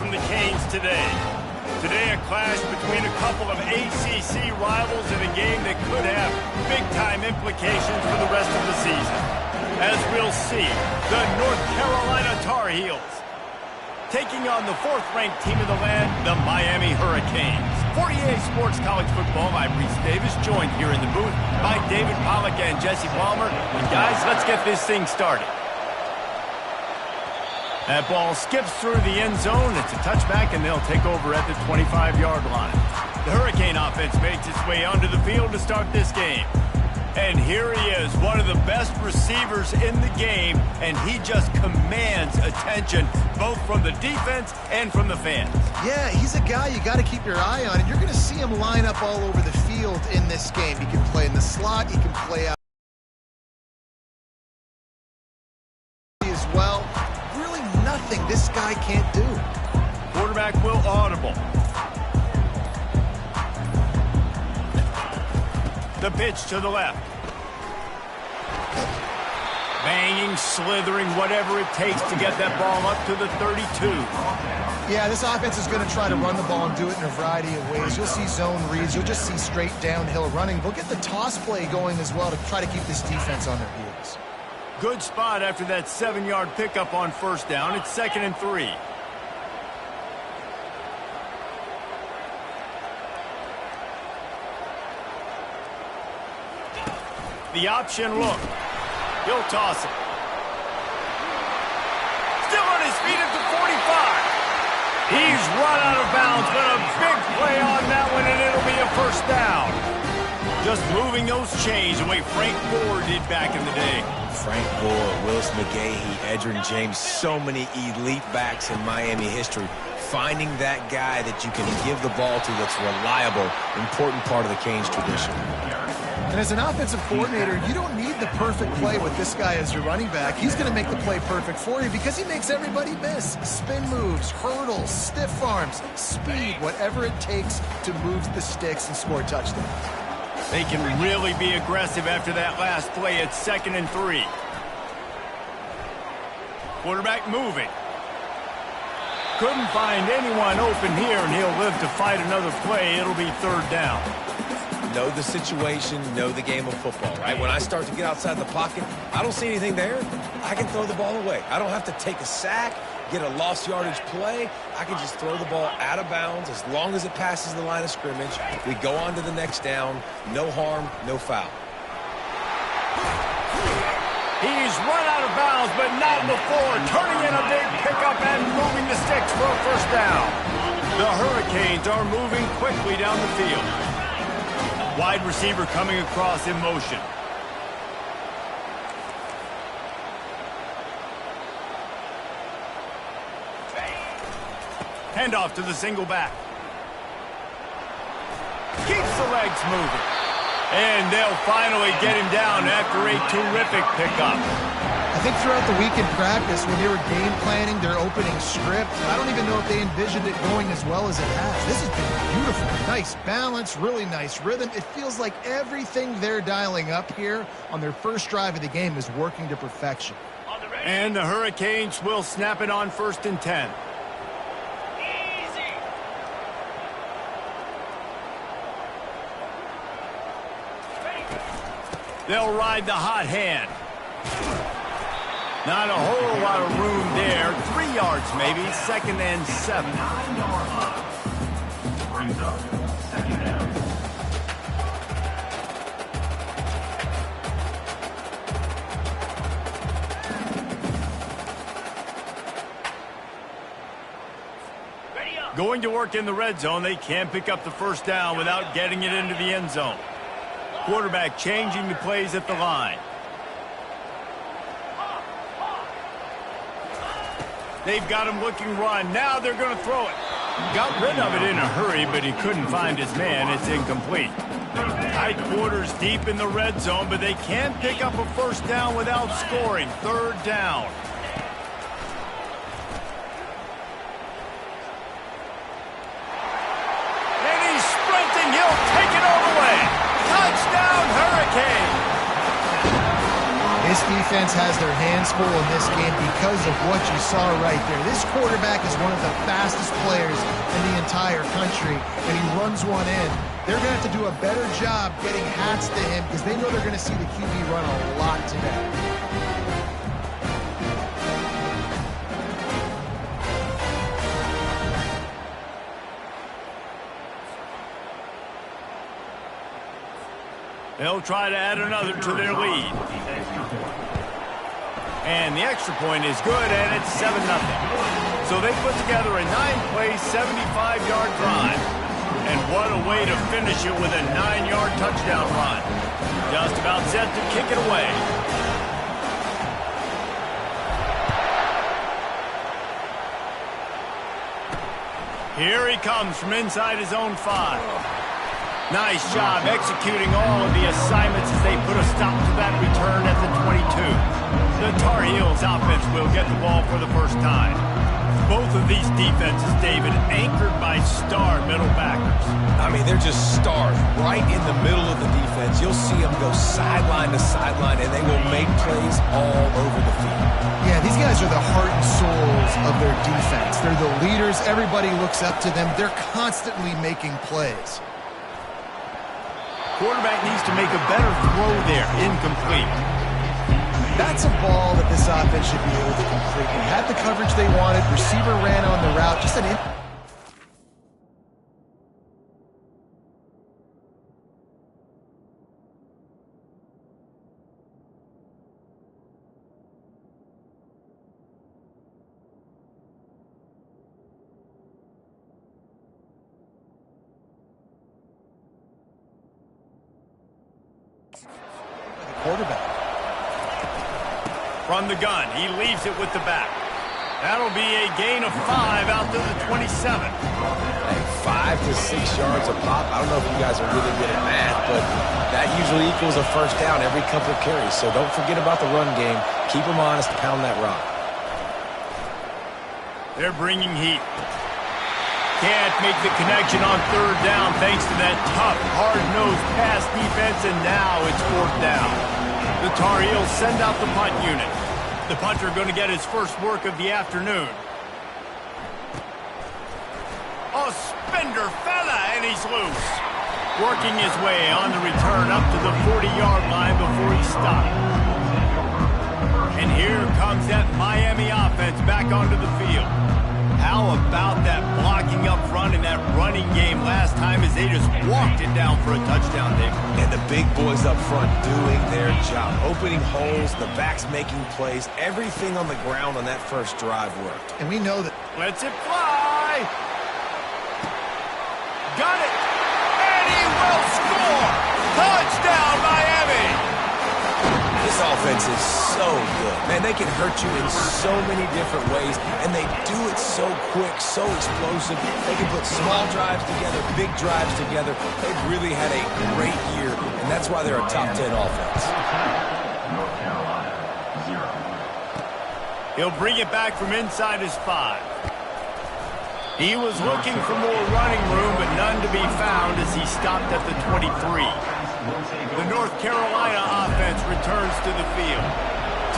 from the Canes today. Today, a clash between a couple of ACC rivals in a game that could have big-time implications for the rest of the season. As we'll see, the North Carolina Tar Heels taking on the fourth-ranked team of the land, the Miami Hurricanes. For EA Sports College Football, I'm Reese Davis, joined here in the booth by David Pollack and Jesse Palmer. And guys, let's get this thing started. That ball skips through the end zone. It's a touchback, and they'll take over at the 25-yard line. The Hurricane offense makes its way onto the field to start this game. And here he is, one of the best receivers in the game, and he just commands attention, both from the defense and from the fans. Yeah, he's a guy you got to keep your eye on, and you're going to see him line up all over the field in this game. He can play in the slot, he can play out as well. Really nothing this guy can't do. Quarterback will audible. The pitch to the left. Banging, slithering, whatever it takes to get that ball up to the 32. Yeah, this offense is going to try to run the ball and do it in a variety of ways. You'll see zone reads. You'll just see straight downhill running. They'll get the toss play going as well to try to keep this defense on their heels. Good spot after that 7-yard pickup on first down. It's 2nd and 3. The option look. He'll toss it. Still on his feet at the 45. He's run out of bounds, but a big play on that one, and it'll be a first down. Just moving those chains the way Frank Gore did back in the day. Frank Gore, Willis McGahee, Edgerrin James, so many elite backs in Miami history. Finding that guy that you can give the ball to that's reliable, important part of the Canes tradition. And as an offensive coordinator, you don't need the perfect play with this guy as your running back. He's going to make the play perfect for you because he makes everybody miss. Spin moves, hurdles, stiff arms, speed, whatever it takes to move the sticks and score touchdowns. They can really be aggressive after that last play at 2nd and 3. Quarterback moving. Couldn't find anyone open here, and he'll live to fight another play. It'll be 3rd down. Know the situation, know the game of football, right? When I start to get outside the pocket, I don't see anything there. I can throw the ball away. I don't have to take a sack, get a lost yardage play. I can just throw the ball out of bounds as long as it passes the line of scrimmage. We go on to the next down. No harm, no foul. He's run out of bounds, but not before. Turning in a big pickup and moving the sticks for a first down. The Hurricanes are moving quickly down the field. Wide receiver coming across in motion. Handoff to the single back. Keeps the legs moving. And they'll finally get him down after a terrific pickup. I think throughout the week in practice, when they were game planning their opening script, I don't even know if they envisioned it going as well as it has. This has been beautiful. Nice balance, really nice rhythm. It feels like everything they're dialing up here on their first drive of the game is working to perfection. And the Hurricanes will snap it on 1st and 10. They'll ride the hot hand. Not a whole lot of room there. 3 yards maybe. 2nd and 7. Going to work in the red zone. They can't pick up the first down without getting it into the end zone. Quarterback changing the plays at the line. They've got him looking run. Now they're going to throw it. Got rid of it in a hurry, but he couldn't find his man. It's incomplete. Tight quarters deep in the red zone, but they can't pick up a first down without scoring. 3rd down. And he's sprinting. He'll take it all the way. Touchdown, Hurricane. This defense has their hands full in this game because of what you saw right there. This quarterback is one of the fastest players in the entire country, and he runs one in. They're going to have to do a better job getting hats to him because they know they're going to see the QB run a lot today. They'll try to add another to their lead. And the extra point is good, and it's 7-0. So they put together a 9-play, 75-yard drive. And what a way to finish it with a 9-yard touchdown run. Just about set to kick it away. Here he comes from inside his own 5. Nice job executing all of the assignments as they put a stop to that return at the 22. The Tar Heels offense will get the ball for the first time. Both of these defenses, David, anchored by star middle backers. I mean, they're just stars right in the middle of the defense. You'll see them go sideline to sideline, and they will make plays all over the field. Yeah, these guys are the heart and souls of their defense. They're the leaders. Everybody looks up to them. They're constantly making plays. Quarterback needs to make a better throw there. Incomplete. That's a ball that this offense should be able to complete. They had the coverage they wanted. Receiver ran on the route. Just an quarterback. From the gun, he leaves it with the back. That'll be a gain of 5 out to the 27. Hey, 5 to 6 yards a pop. I don't know if you guys are really good at math, but that usually equals a first down every couple of carries. So don't forget about the run game. Keep them honest, pound that rock. They're bringing heat. Can't make the connection on third down thanks to that tough, hard-nosed pass defense, and now it's fourth down. The Tar Heels send out the punt unit. The punter going to get his first work of the afternoon. A spender fella, and he's loose. Working his way on the return up to the 40-yard line before he stopped. And here comes that Miami offense back onto the field. How about that blocking up front in that running game last time as they just walked it down for a touchdown, David? And the big boys up front doing their job. Opening holes, the backs making plays. Everything on the ground on that first drive worked. And we know that. Lets it fly. Got it. And he will score. Touchdown, Miami. This offense is so good. Man, they can hurt you in so many different ways, and they do it so quick, so explosive. They can put small drives together, big drives together. They've really had a great year, and that's why they're a top 10 offense. North Carolina, 0. He'll bring it back from inside his 5. He was looking for more running room, but none to be found as he stopped at the 23. The North Carolina offense returns to the field.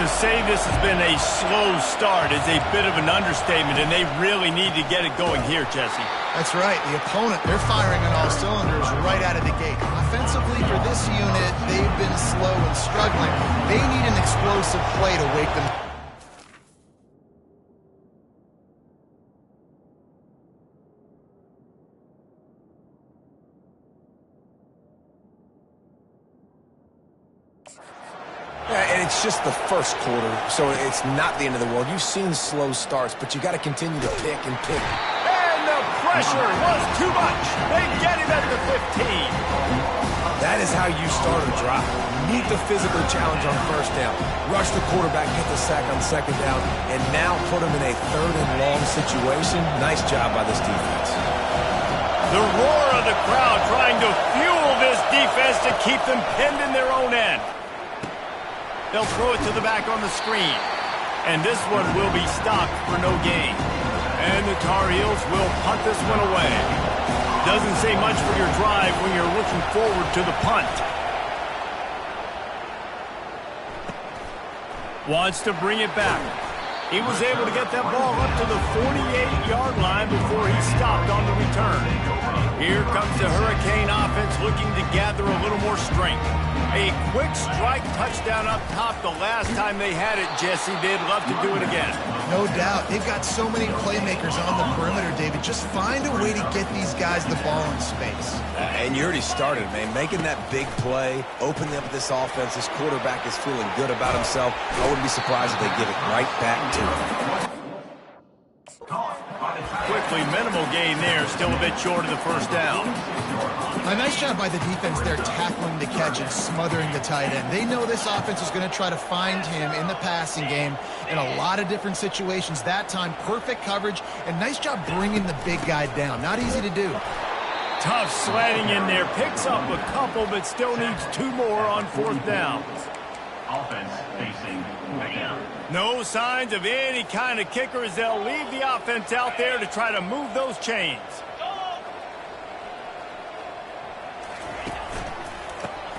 To say this has been a slow start is a bit of an understatement, and they really need to get it going here, Jesse. That's right. The opponent, they're firing on all cylinders right out of the gate. Offensively, for this unit, they've been slow and struggling. They need an explosive play to wake them. And it's just the first quarter, so it's not the end of the world. You've seen slow starts, but you got to continue to pick and pick. And the pressure was too much. They get him at the 15. That is how you start a drive. Meet the physical challenge on first down. Rush the quarterback, get the sack on second down, and now put him in a third and long situation. Nice job by this defense. The roar of the crowd trying to fuel this defense to keep them pinned in their own end. They'll throw it to the back on the screen. And this one will be stopped for no gain. And the Tar Heels will punt this one away. Doesn't say much for your drive when you're looking forward to the punt. Wants to bring it back. He was able to get that ball up to the 48-yard line before he stopped on the return. Here comes the Hurricane offense looking to gather a little more strength. A quick strike touchdown up top the last time they had it, Jesse. They'd love to do it again. No doubt. They've got so many playmakers on the perimeter, David. Just find a way to get these guys the ball in space. And you already started, man. Making that big play, opening up this offense. This quarterback is feeling good about himself. I wouldn't be surprised if they give it right back to him. Quickly, minimal gain there. Still a bit short of the first down. A nice job by the defense there tackling the catch and smothering the tight end. They know this offense is going to try to find him in the passing game in a lot of different situations. That time, perfect coverage, and nice job bringing the big guy down. Not easy to do. Tough sledding in there. Picks up a couple, but still needs 2 more on 4th down. Offense facing down. No signs of any kind of kicker as they'll leave the offense out there to try to move those chains.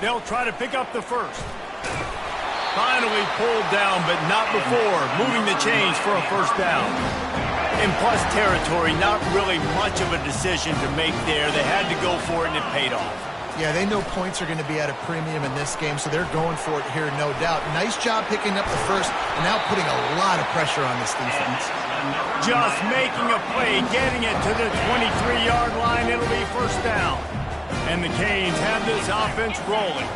They'll try to pick up the first. Finally pulled down, but not before moving the chains for a first down. In plus territory, not really much of a decision to make there. They had to go for it, and it paid off. Yeah, they know points are going to be at a premium in this game, so they're going for it here, no doubt. Nice job picking up the first, and now putting a lot of pressure on this defense. Just making a play, getting it to the 23-yard line. It'll be first down. And the Canes have this offense rolling.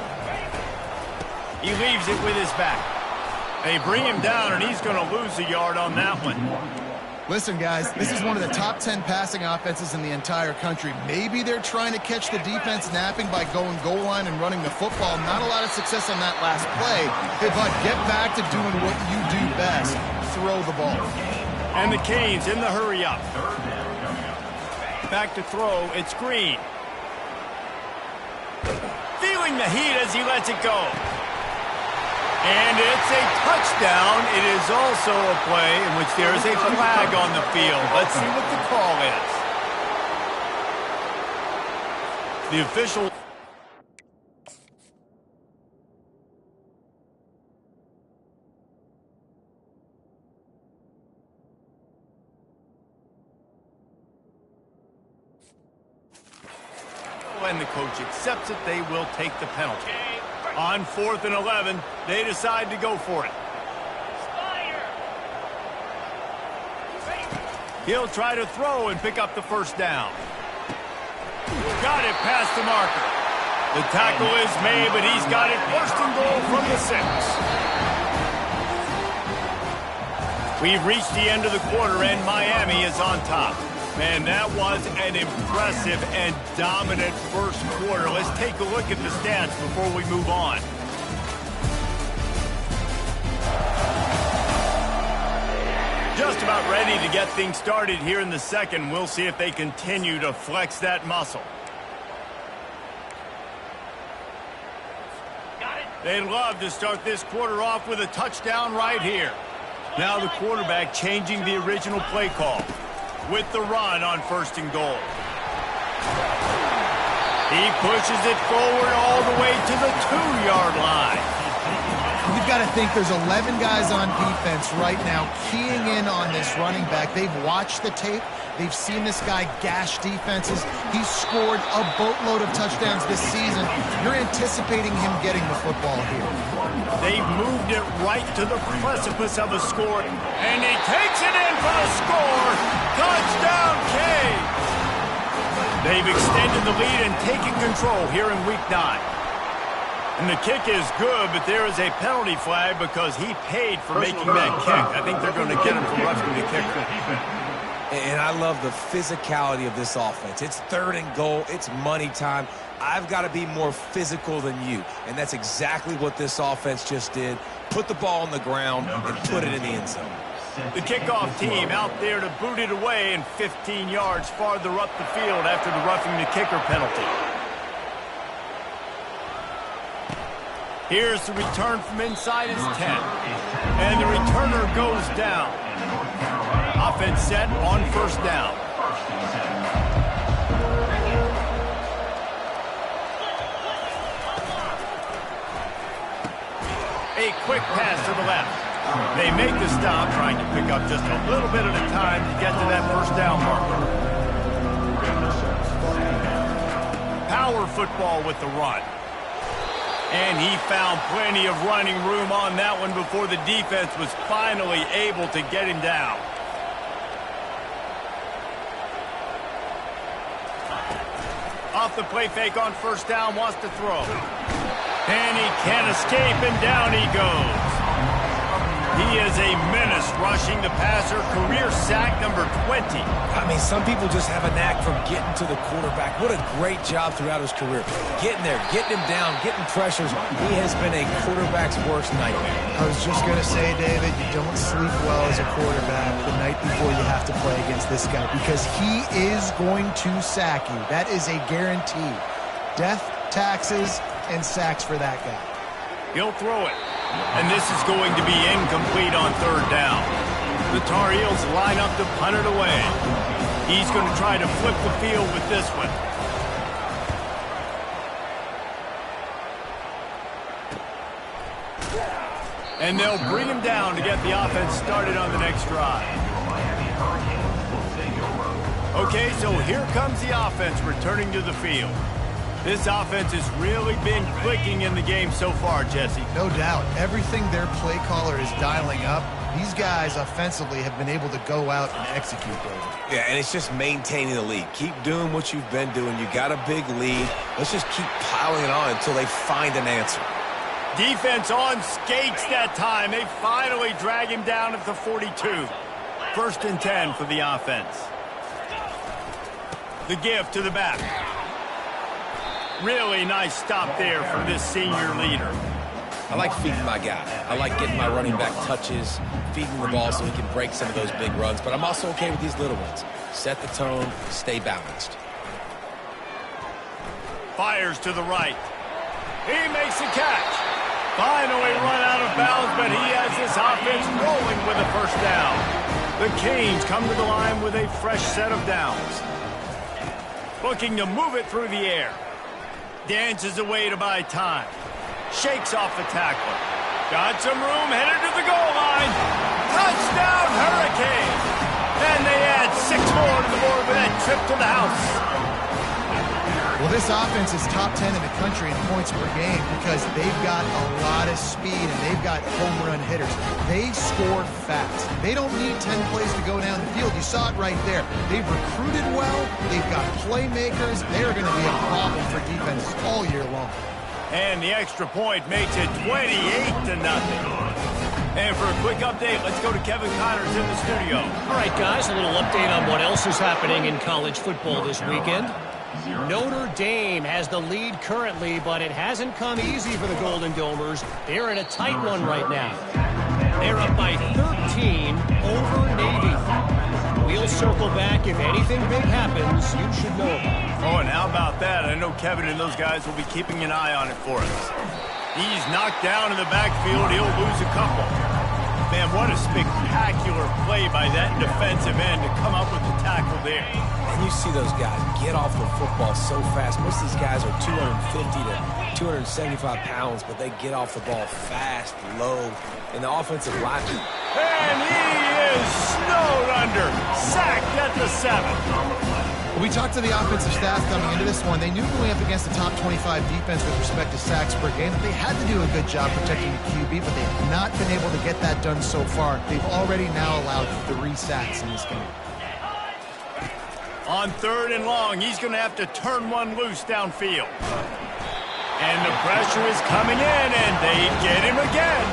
He leaves it with his back. They bring him down, and he's going to lose a yard on that one. Listen, guys, this is one of the top 10 passing offenses in the entire country. Maybe they're trying to catch the defense napping by going goal line and running the football. Not a lot of success on that last play. But get back to doing what you do best. Throw the ball. And the Canes in the hurry up. Back to throw. It's Green. Feeling the heat as he lets it go. And it's a touchdown. It is also a play in which there is a flag on the field. Let's see what the call is. The official... and the coach accepts it. They will take the penalty. On 4th and 11, they decide to go for it. He'll try to throw and pick up the first down. Got it past the marker. The tackle is made, but he's got it first and goal from the 6. We've reached the end of the quarter, and Miami is on top. Man, that was an impressive and dominant first quarter. Let's take a look at the stats before we move on. Just about ready to get things started here in the second. We'll see if they continue to flex that muscle. They'd love to start this quarter off with a touchdown right here. Now the quarterback changing the original play call with the run on 1st and goal. He pushes it forward all the way to the 2-yard line. You've got to think there's 11 guys on defense right now keying in on this running back. They've watched the tape. They've seen this guy gash defenses. He's scored a boatload of touchdowns this season. You're anticipating him getting the football here. They've moved it right to the precipice of a score, and he takes it in for the score. Touchdown, Canes! They've extended the lead and taken control here in Week 9. And the kick is good, but there is a penalty flag because he paid for making that kick. I think they're going to get him for roughing the kicker. And I love the physicality of this offense. It's 3rd and goal. It's money time. I've got to be more physical than you. And that's exactly what this offense just did. Put the ball on the ground and put it in the end zone. The kickoff team out there to boot it away and 15 yards farther up the field after the roughing the kicker penalty. Here's the return from inside his 10. And the returner goes down. Offense set on 1st down. A quick pass to the left. They make the stop, trying to pick up just a little bit at a time to get to that first down marker. Power football with the run. And he found plenty of running room on that one before the defense was finally able to get him down. Off the play fake on first down, wants to throw. And he can't escape, and down he goes. He is a menace rushing the passer, career sack number 20. I mean, some people just have a knack from getting to the quarterback. What a great job throughout his career. Getting there, getting him down, getting pressures. He has been a quarterback's worst nightmare. I was just going to say, David, you don't sleep well as a quarterback the night before you have to play against this guy because he is going to sack you. That is a guarantee. Death, taxes, and sacks for that guy. He'll throw it. And this is going to be incomplete on third down. The Tar Heels line up to punt it away. He's going to try to flip the field with this one. And they'll bring him down to get the offense started on the next drive. Okay, so here comes the offense returning to the field. This offense has really been clicking in the game so far, Jesse. No doubt. Everything their play caller is dialing up, these guys offensively have been able to go out and execute, David. Yeah, and it's just maintaining the lead. Keep doing what you've been doing. You got a big lead. Let's just keep piling it on until they find an answer. Defense on skates that time. They finally drag him down at the 42. 1st and 10 for the offense. The give to the back. Really nice stop there from this senior leader. I like feeding my guy. I like getting my running back touches, feeding the ball so he can break some of those big runs. But I'm also okay with these little ones. Set the tone, stay balanced. Fires to the right. He makes the catch. Finally run out of bounds, but he has this offense rolling with a first down. The Canes come to the line with a fresh set of downs. Looking to move it through the air. Dances away to buy time. Shakes off the tackler. Got some room, headed to the goal line. Touchdown, Hurricane! And they add 6 more to the board with that trip to the house. Well, this offense is top 10 in the country in points per game because they've got a lot of speed and they've got home run hitters. They score fast. They don't need 10 plays to go down the field. You saw it right there. They've recruited well. They've got playmakers. They're going to be a problem for defenses all year long. And the extra point makes it 28-0. And for a quick update, let's go to Kevin Connors in the studio. All right, guys, a little update on what else is happening in college football this weekend. Notre Dame has the lead currently, but it hasn't come easy for the Golden Domers. They're in a tight one right now. They're up by 13 over Navy. We'll circle back. If anything big happens, you should know about it. Oh, and how about that? I know Kevin and those guys will be keeping an eye on it for us. He's knocked down in the backfield. He'll lose a couple. Man, what a spectacular play by that defensive end to come up with the tackle there. And you see those guys get off the football so fast. Most of these guys are 250 to 275 pounds, but they get off the ball fast, low, and the offensive line. And he is snowed under. Sacked at the 7. We talked to the offensive staff coming into this one. They knew going up against the top 25 defense with respect to sacks per game that they had to do a good job protecting the QB, but they have not been able to get that done so far. They've already now allowed 3 sacks in this game. On 3rd and long, he's going to have to turn one loose downfield. And the pressure is coming in, and they get him again.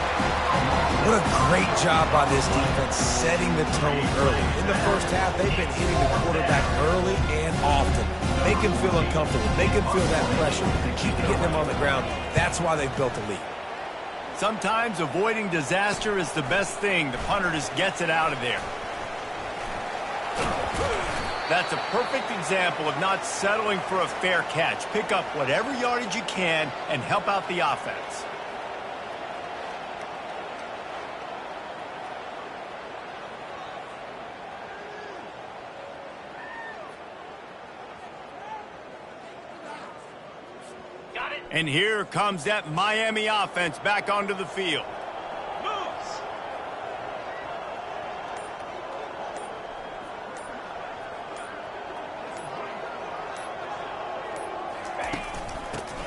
What a great job by this defense setting the tone early. In the first half, they've been hitting the quarterback early and often. Make him feel uncomfortable. Make him feel that pressure. Keep getting him on the ground. That's why they've built a lead. Sometimes avoiding disaster is the best thing. The punter just gets it out of there. That's a perfect example of not settling for a fair catch. Pick up whatever yardage you can and help out the offense. And here comes that Miami offense back onto the field.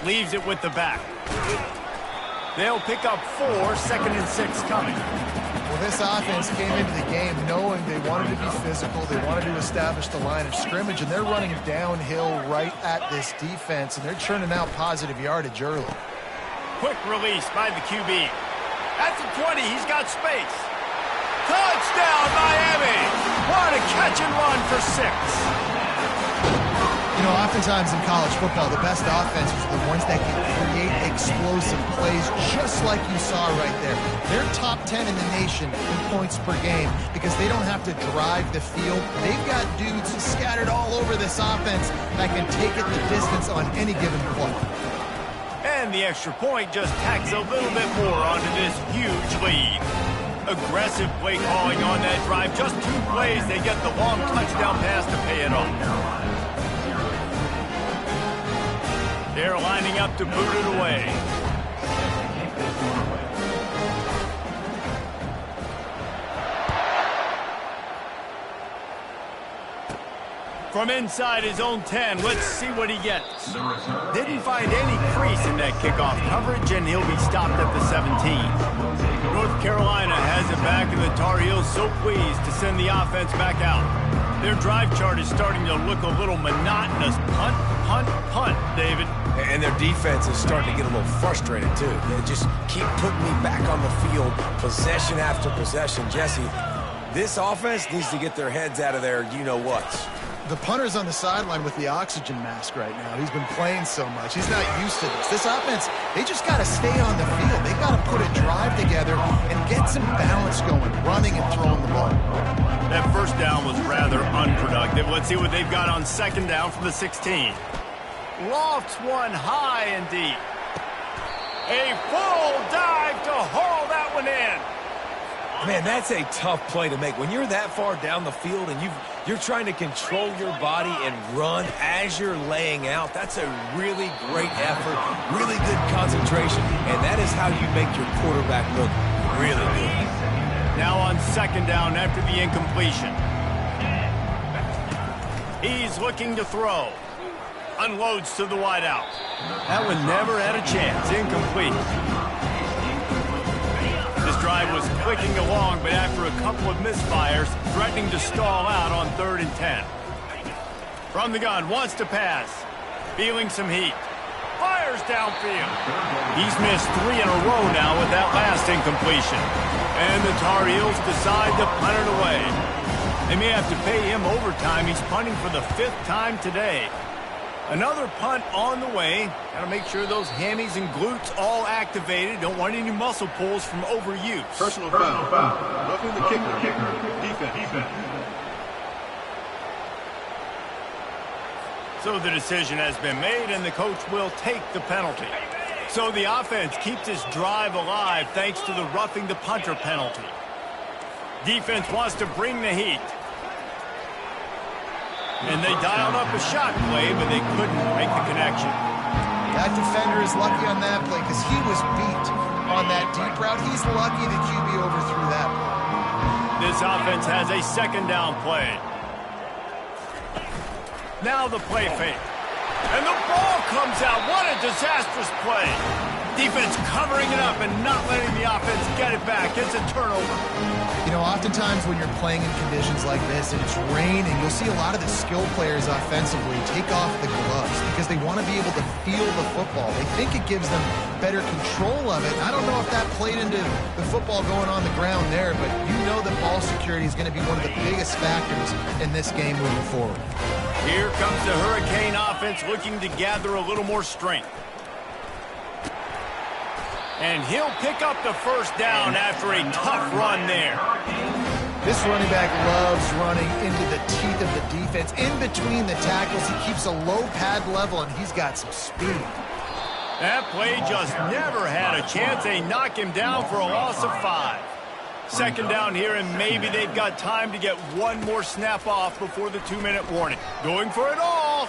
leaves it with the back. They'll pick up 4, 2nd and 6 coming. Well, this offense came into the game knowing they wanted to be physical, they wanted to establish the line of scrimmage, and they're running downhill right at this defense, and they're churning out positive yardage early. Quick release by the QB. At the 20, he's got space. Touchdown, Miami! What a catch and run for 6. You know, oftentimes in college football, the best offenses are the ones that can create explosive plays, just like you saw right there. They're top 10 in the nation in points per game because they don't have to drive the field. They've got dudes scattered all over this offense that can take it the distance on any given play. And the extra point just tacks a little bit more onto this huge lead. Aggressive play calling on that drive. Just 2 plays, they get the long touchdown pass to pay it off. They're lining up to boot it away. From inside his own 10, let's see what he gets. Didn't find any crease in that kickoff coverage, and he'll be stopped at the 17. North Carolina has it back, and the Tar Heels so pleased to send the offense back out. Their drive chart is starting to look a little monotonous. Punt, punt, punt, David. And their defense is starting to get a little frustrated, too. They just keep putting me back on the field, possession after possession. Jesse, this offense needs to get their heads out of their you-know-whats. The punter's on the sideline with the oxygen mask right now. He's been playing so much. He's not used to this. This offense, they just got to stay on the field. They got to put a drive together and get some balance going, running and throwing the ball. That first down was rather unproductive. Let's see what they've got on 2nd down from the 16. Lofts one high and deep. A full dive to haul that one in. Man, that's a tough play to make. When you're that far down the field and you're trying to control your body and run as you're laying out, that's a really great effort, really good concentration, and that is how you make your quarterback look really good. Now on 2nd down after the incompletion. He's looking to throw. Unloads to the wideout. That one never had a chance. Incomplete. This drive was clicking along, but after a couple of misfires, threatening to stall out on 3rd and 10. From the gun, wants to pass. Feeling some heat. Fires downfield. He's missed 3 in a row now with that last incompletion. And the Tar Heels decide to punt it away. They may have to pay him overtime. He's punting for the 5th time today. Another punt on the way. Got to make sure those hammies and glutes all activated. Don't want any muscle pulls from overuse. Personal foul. Roughing the kicker. Defense. So the decision has been made, and the coach will take the penalty. So the offense keeps this drive alive thanks to the roughing the punter penalty. Defense wants to bring the heat. And they dialed up a shot play, but they couldn't make the connection. That defender is lucky on that play because he was beat on that deep route. He's lucky the QB overthrew that play. This offense has a 2nd down play. Now the play fake. And the ball comes out. What a disastrous play. Defense covering it up and not letting the offense get it back. It's a turnover. You know, oftentimes when you're playing in conditions like this and it's raining, you'll see a lot of the skill players offensively take off the gloves because they want to be able to feel the football. They think it gives them better control of it. I don't know if that played into the football going on the ground there, but you know that ball security is going to be one of the biggest factors in this game moving forward. Here comes the Hurricane offense looking to gather a little more strength. And he'll pick up the 1st down after a tough run there. This running back loves running into the teeth of the defense. In between the tackles, he keeps a low pad level, and he's got some speed. That play just never had a chance. They knock him down for a loss of 5. 2nd down here, and maybe they've got time to get one more snap off before the 2-minute warning. Going for it all.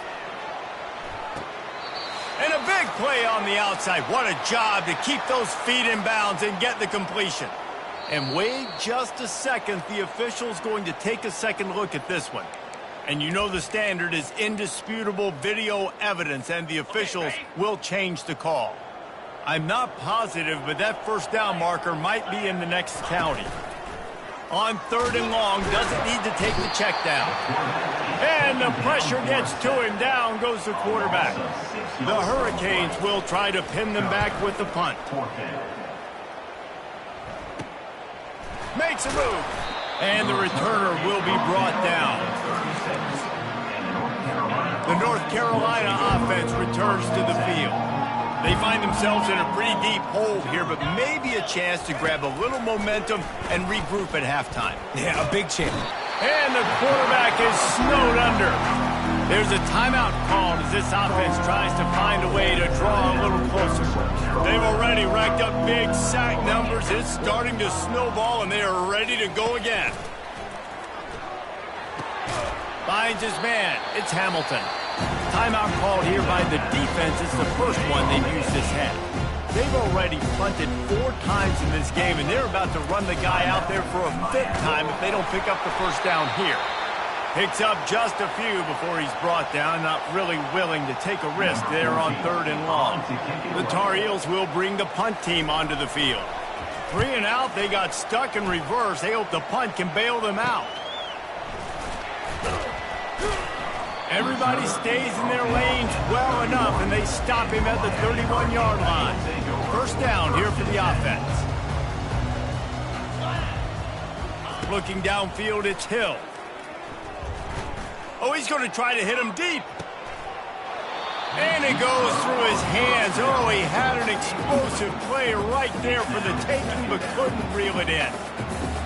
And a big play on the outside. What a job to keep those feet in bounds and get the completion. And wait just a second. The official's going to take a second look at this one. And you know the standard is indisputable video evidence, and the officials will change the call. I'm not positive, but that first down marker might be in the next county. On 3rd and long, doesn't need to take the check down. And the pressure gets to him. Down goes the quarterback. The Hurricanes will try to pin them back with the punt. Makes a move. And the returner will be brought down. The North Carolina offense returns to the field. They find themselves in a pretty deep hole here, but maybe a chance to grab a little momentum and regroup at halftime. Yeah, a big chance. And the quarterback is snowed under. There's a timeout called as this offense tries to find a way to draw a little closer. They've already racked up big sack numbers. It's starting to snowball, and they are ready to go again. Finds his man. It's Hamilton. Timeout called here by the defense. It's the first one they've used this half. They've already punted 4 times in this game, and they're about to run the guy out there for a 5th time if they don't pick up the first down here. Picks up just a few before he's brought down, not really willing to take a risk there on 3rd and long. The Tar Heels will bring the punt team onto the field. 3 and out, they got stuck in reverse. They hope the punt can bail them out. Everybody stays in their lanes well enough, and they stop him at the 31-yard line. First down here for the offense. Looking downfield, it's Hill. Oh, he's going to try to hit him deep. And it goes through his hands. Oh, he had an explosive play right there for the taking, but couldn't reel it in.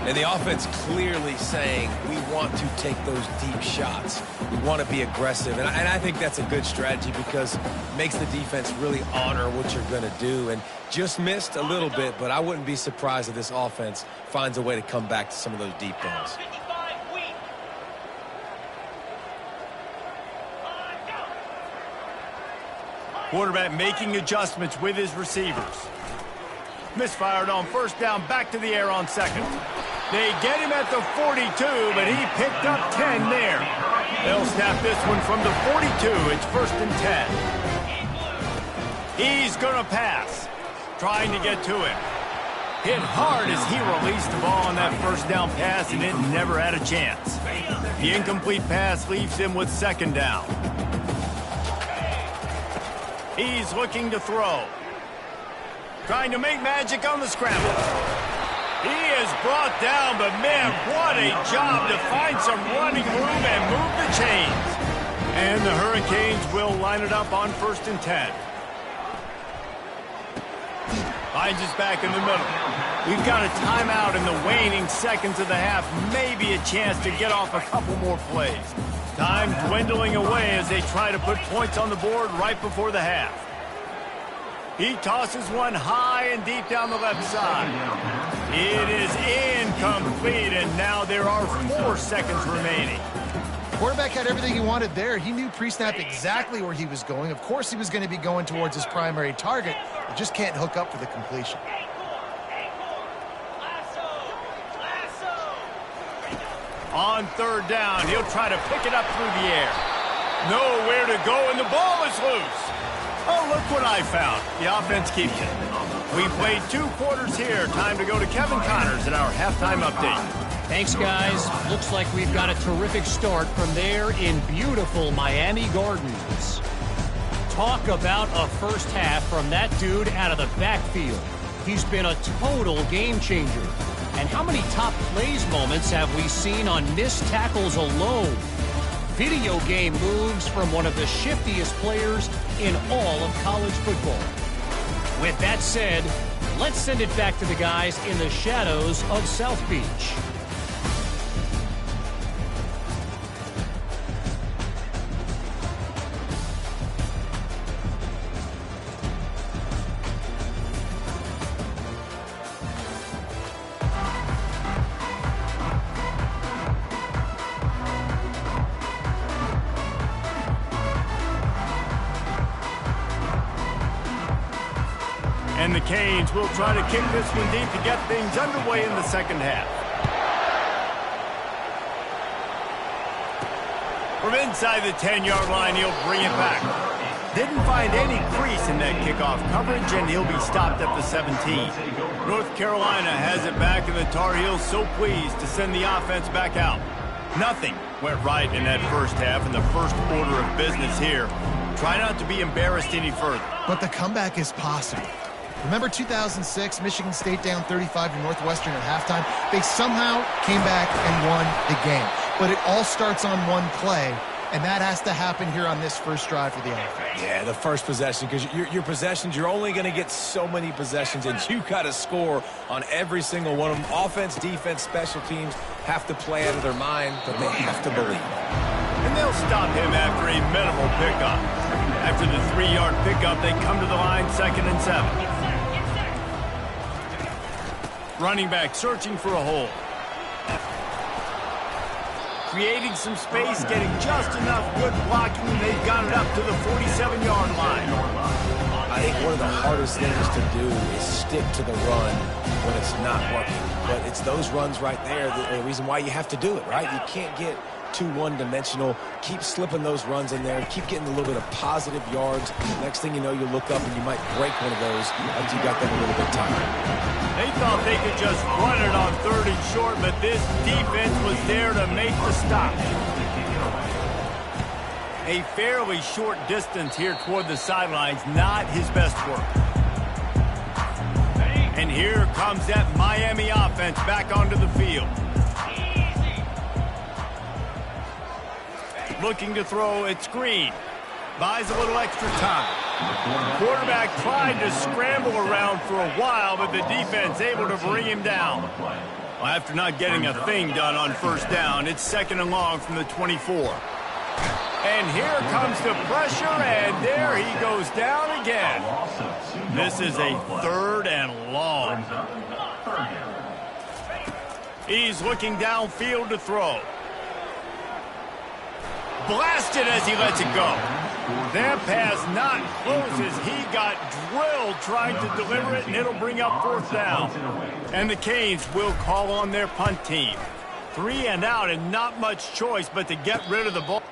And the offense clearly saying, we want to take those deep shots. We want to be aggressive. And I think that's a good strategy because it makes the defense really honor what you're going to do. And just missed a little bit, but I wouldn't be surprised if this offense finds a way to come back to some of those deep balls. Quarterback making adjustments with his receivers. Misfired on first down, back to the air on 2nd. They get him at the 42, but he picked up 10 there. They'll snap this one from the 42. It's 1st and 10. He's going to pass, trying to get to him. Hit hard as he released the ball on that first down pass, and it never had a chance. The incomplete pass leaves him with 2nd down. He's looking to throw. Trying to make magic on the scramble. He is brought down, but man, what a job to find some running room and move the chains. And the Hurricanes will line it up on 1st and 10. Finds his back in the middle. We've got a timeout in the waning seconds of the half. Maybe a chance to get off a couple more plays. Time dwindling away as they try to put points on the board right before the half. He tosses one high and deep down the left side. It is incomplete, and now there are 4 seconds remaining. Quarterback had everything he wanted there. He knew pre-snap exactly where he was going. Of course he was going to be going towards his primary target, but just can't hook up for the completion. On 3rd down, he'll try to pick it up through the air. Nowhere to go, and the ball is loose. Oh, look what I found. The offense keeps it. We played 2 quarters here. Time to go to Kevin Connors in our halftime update. Thanks, guys. Looks like we've got a terrific start from there in beautiful Miami Gardens. Talk about a first half from that dude out of the backfield. He's been a total game changer. And how many top plays moments have we seen on missed tackles alone? Video game moves from one of the shiftiest players in all of college football. With that said, let's send it back to the guys in the shadows of South Beach. And the Canes will try to kick this one deep to get things underway in the second half. From inside the 10-yard line, he'll bring it back. Didn't find any crease in that kickoff coverage, and he'll be stopped at the 17. North Carolina has it back, and the Tar Heels so pleased to send the offense back out. Nothing went right in that first half, and the first order of business here. Try not to be embarrassed any further. But the comeback is possible. Remember 2006, Michigan State down 35 to Northwestern at halftime? They somehow came back and won the game. But it all starts on one play, and that has to happen here on this first drive for the offense. Yeah, the first possession, because your possessions, you're only going to get so many possessions, and you got to score on every single one of them. Offense, defense, special teams have to play out of their mind, but they have to believe. And they'll stop him after a minimal pickup. After the 3-yard pickup, they come to the line, 2nd and 7. Running back searching for a hole. Creating some space, getting just enough good blocking, and they've got it up to the 47-yard line. I think one of the hardest things to do is stick to the run when it's not working. But it's those runs right there that are the reason why you have to do it, right? You can't get too one-dimensional. Keep slipping those runs in there. Keep getting a little bit of positive yards. Next thing you know, you look up and you might break one of those after you got them a little bit tired. They thought they could just run it on 3rd and short, but this defense was there to make the stop. A fairly short distance here toward the sidelines, not his best work. And here comes that Miami offense back onto the field. Looking to throw, it's Green. Buys a little extra time. Quarterback tried to scramble around for a while, but the defense able to bring him down. Well, after not getting a thing done on first down, it's 2nd and long from the 24. And here comes the pressure, and there he goes down again. This is a 3rd and long. He's looking downfield to throw. Blasted as he lets it go. That pass not close as he got drilled trying to deliver it, and it'll bring up 4th down. And the Canes will call on their punt team. 3 and out, and not much choice but to get rid of the ball.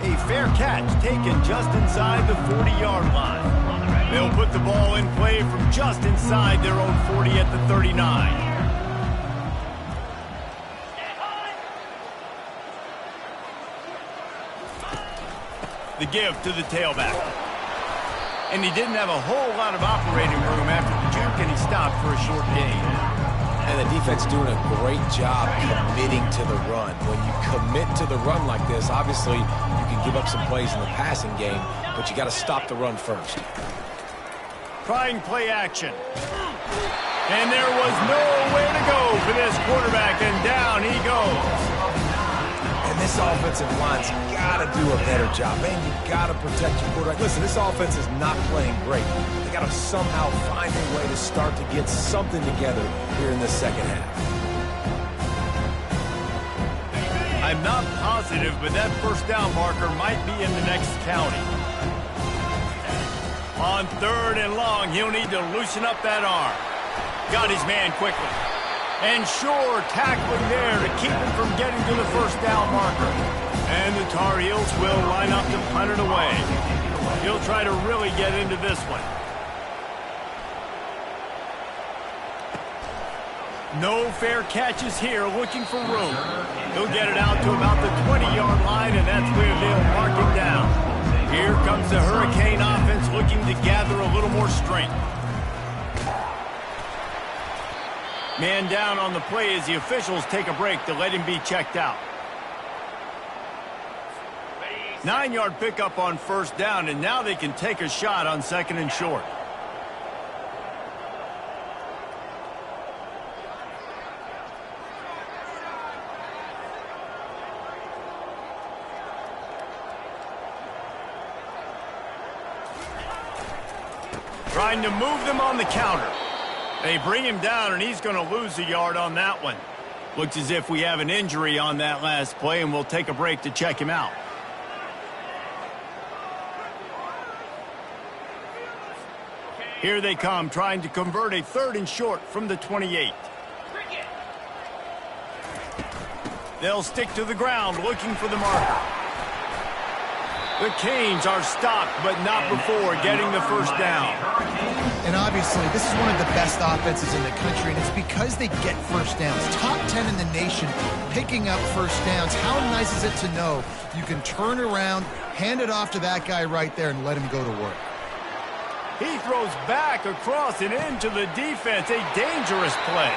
A fair catch taken just inside the 40-yard line. They'll put the ball in play from just inside their own 40 at the 39. The give to the tailback. And he didn't have a whole lot of operating room after the juke, and he stopped for a short gain. And the defense doing a great job committing to the run. When you commit to the run like this, obviously you can give up some plays in the passing game, but you got to stop the run first. Trying play action. And there was nowhere to go for this quarterback, and down he goes. And this offensive line's got to do a better job. Man, you got to protect your quarterback. Listen, this offense is not playing great. They got to somehow find a way to start to get something together here in the second half. I'm not positive, but that first down marker might be in the next county. On 3rd and long, he'll need to loosen up that arm. Got his man quickly. And sure, tackling there to keep him from getting to the first down marker. And the Tar Heels will line up to punt it away. He'll try to really get into this one. No fair catches here, looking for room. He'll get it out to about the 20-yard line, and that's where they'll mark him down. Here comes the Hurricane offense looking to gather a little more strength. Man down on the play as the officials take a break to let him be checked out. 9-yard pickup on first down, and now they can take a shot on 2nd and short. Trying to move them on the counter. They bring him down, and he's going to lose a yard on that one. Looks as if we have an injury on that last play, and we'll take a break to check him out. Here they come, trying to convert a 3rd and short from the 28. They'll stick to the ground, looking for the marker. The Canes are stopped, but not before getting the first down. And obviously, this is one of the best offenses in the country, and it's because they get first downs. Top 10 in the nation picking up first downs. How nice is it to know you can turn around, hand it off to that guy right there, and let him go to work. He throws back across and into the defense. A dangerous play.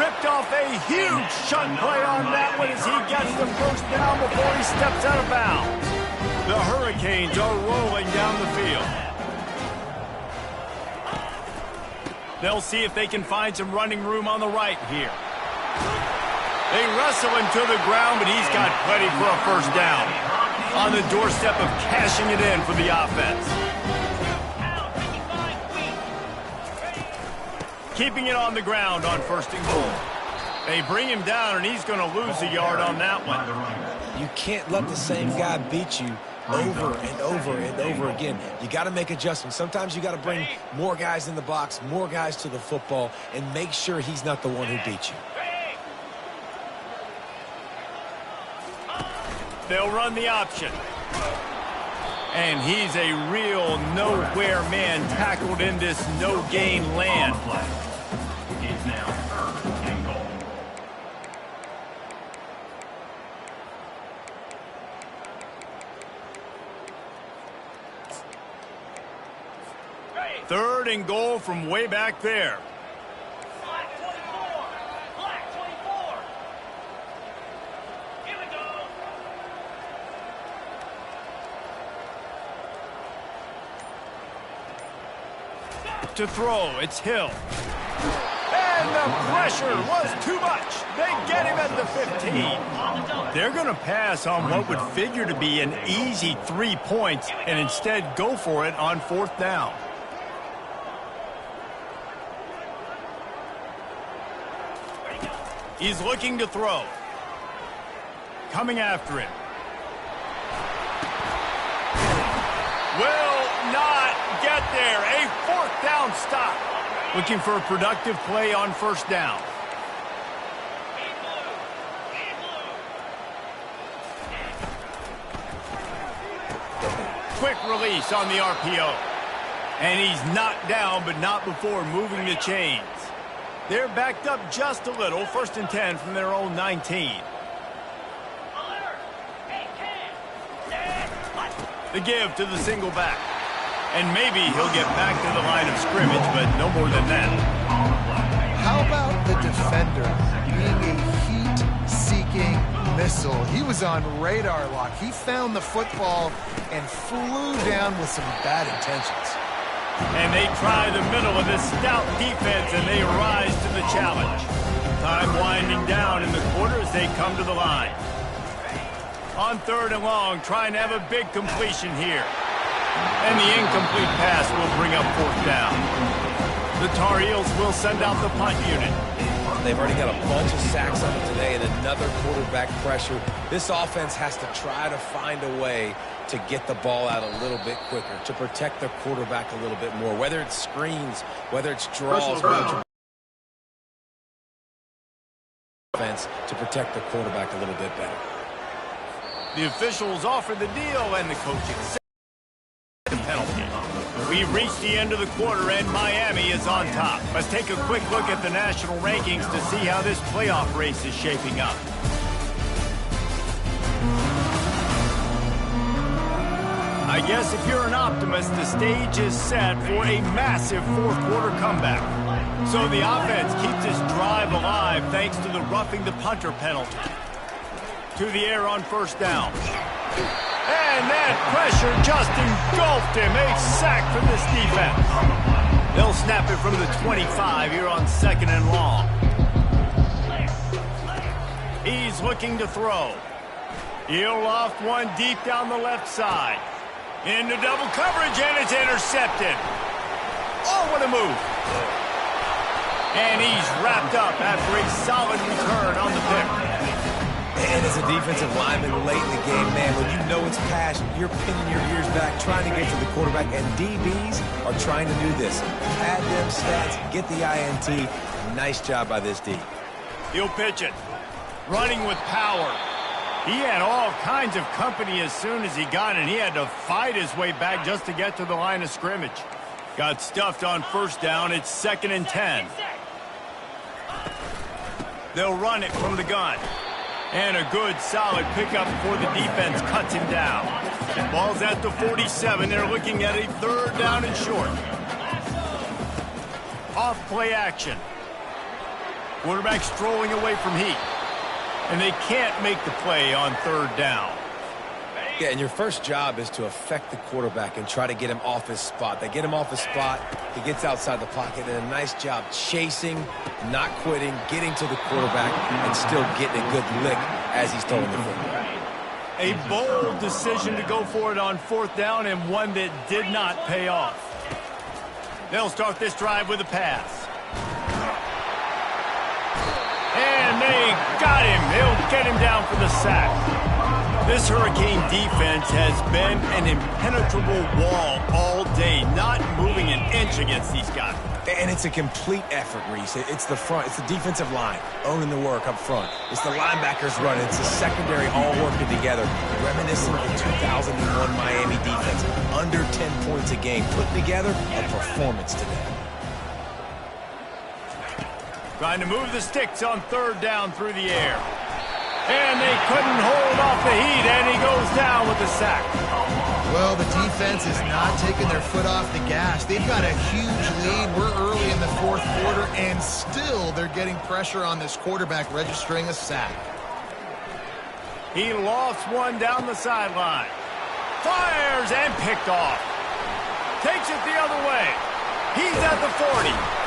Ripped off a huge shot play on that one as he gets the first down before he steps out of bounds. The Hurricanes are rolling down the field. They'll see if they can find some running room on the right here. They wrestle him to the ground, but he's got plenty for a first down. On the doorstep of cashing it in for the offense. Keeping it on the ground on 1st and goal. They bring him down, and he's going to lose a yard on that one. You can't let the same guy beat you over and over and over again. You got to make adjustments. Sometimes you got to bring more guys in the box, more guys to the football, and make sure he's not the one who beat you. They'll run the option. And he's a real nowhere man tackled in this no-gain land. It's now 3rd and goal. Third and goal from way back there. Black 24. Black 24. Here we go. To throw, it's Hill. And the pressure was too much. They get him at the 15. They're going to pass on what would figure to be an easy 3 points and instead go for it on 4th down. He's looking to throw. Coming after him. Will not get there. A 4th down stop. Looking for a productive play on 1st down. Quick release on the RPO. And he's knocked down, but not before moving the chains. They're backed up just a little. 1st and 10 from their own 19. The give to the single back. And maybe he'll get back to the line of scrimmage, but no more than that. How about the defender being a heat-seeking missile? He was on radar lock. He found the football and flew down with some bad intentions. And they try the middle of this stout defense, and they rise to the challenge. Time winding down in the quarter as they come to the line. On 3rd and long, trying to have a big completion here. And the incomplete pass will bring up 4th down. The Tar Heels will send out the punt unit. They've already got a bunch of sacks on them today and another quarterback pressure. This offense has to try to find a way to get the ball out a little bit quicker, to protect their quarterback a little bit more, whether it's screens, whether it's draws, offense to protect the quarterback a little bit better. The officials offer the deal, and the coach accepts the penalty. We've reached the end of the quarter, and Miami is on top. Let's take a quick look at the national rankings to see how this playoff race is shaping up. I guess if you're an optimist, the stage is set for a massive 4th quarter comeback. So the offense keeps this drive alive thanks to the roughing the punter penalty. To the air on 1st down. And that pressure just engulfed him. A sack from this defense. They'll snap it from the 25 here on 2nd and long. He's looking to throw. He'll loft one deep down the left side. Into double coverage, and it's intercepted. Oh, what a move. And he's wrapped up after a solid return on the pick. And as a defensive lineman late in the game, man, when you know it's pass, you're pinning your ears back, trying to get to the quarterback, and DBs are trying to do this. Pad them stats, get the INT. Nice job by this D. He'll pitch it. Running with power. He had all kinds of company as soon as he got it. He had to fight his way back just to get to the line of scrimmage. Got stuffed on first down. It's 2nd and 10. They'll run it from the gun. And a good, solid pickup before the defense cuts him down. Ball's at the 47. They're looking at a 3rd down and short. Off play action. Quarterback strolling away from heat. And they can't make the play on 3rd down. Yeah, and your first job is to affect the quarterback and try to get him off his spot. They get him off his spot, he gets outside the pocket, and a nice job chasing, not quitting, getting to the quarterback, and still getting a good lick as he's throwing the football. A bold decision to go for it on 4th down, and one that did not pay off. They'll start this drive with a pass. And they got him. They'll get him down for the sack. This Hurricane defense has been an impenetrable wall all day, not moving an inch against these guys. And it's a complete effort, Reese. It's the front. It's the defensive line owning the work up front. It's the linebackers running. It's the secondary all working together, reminiscent of the 2001 Miami defense. Under 10 points a game, putting together a performance today. Trying to move the sticks on 3rd down through the air. And they couldn't hold off the heat, and he goes down with the sack. Well, the defense is not taking their foot off the gas. They've got a huge lead. We're early in the 4th quarter, and still they're getting pressure on this quarterback, registering a sack. He lost one down the sideline. Fires and picked off. Takes it the other way. He's at the 40.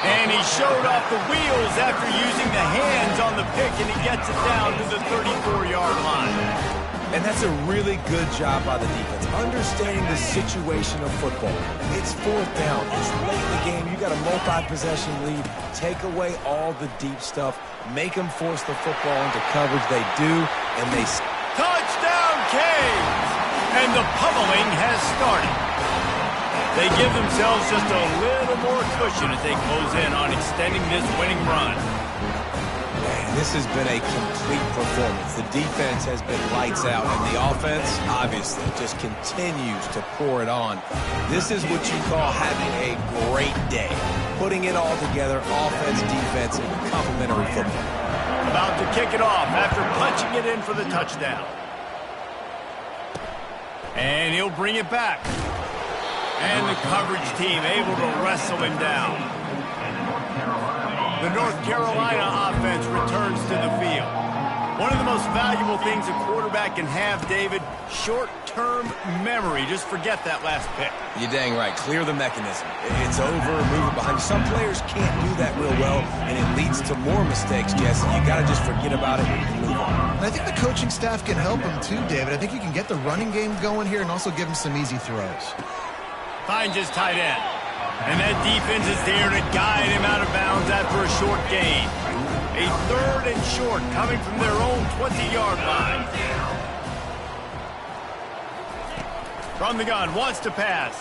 And he showed off the wheels after using the hands on the pick, and he gets it down to the 34-yard line. And that's a really good job by the defense, understanding the situation of football. It's 4th down. It's late in the game. You got a multi-possession lead. Take away all the deep stuff. Make them force the football into coverage. They do, and they... Touchdown, Canes! And the pummeling has started. They give themselves just a little more cushion as they close in on extending this winning run. Man, this has been a complete performance. The defense has been lights out, and the offense, obviously, just continues to pour it on. This is what you call having a great day. Putting it all together, offense, defense, and complementary football. About to kick it off after punching it in for the touchdown. And he'll bring it back. And the coverage team able to wrestle him down. The North Carolina offense returns to the field. One of the most valuable things a quarterback can have, David, short-term memory. Just forget that last pick. You're dang right. Clear the mechanism. It's over, move it behind you. Some players can't do that real well, and it leads to more mistakes, Jesse. You got to just forget about it and move on. And I think the coaching staff can help him too, David. I think you can get the running game going here and also give him some easy throws. Finds his tight end. And that defense is there to guide him out of bounds after a short gain. A 3rd and short coming from their own 20-yard line. From the gun, wants to pass.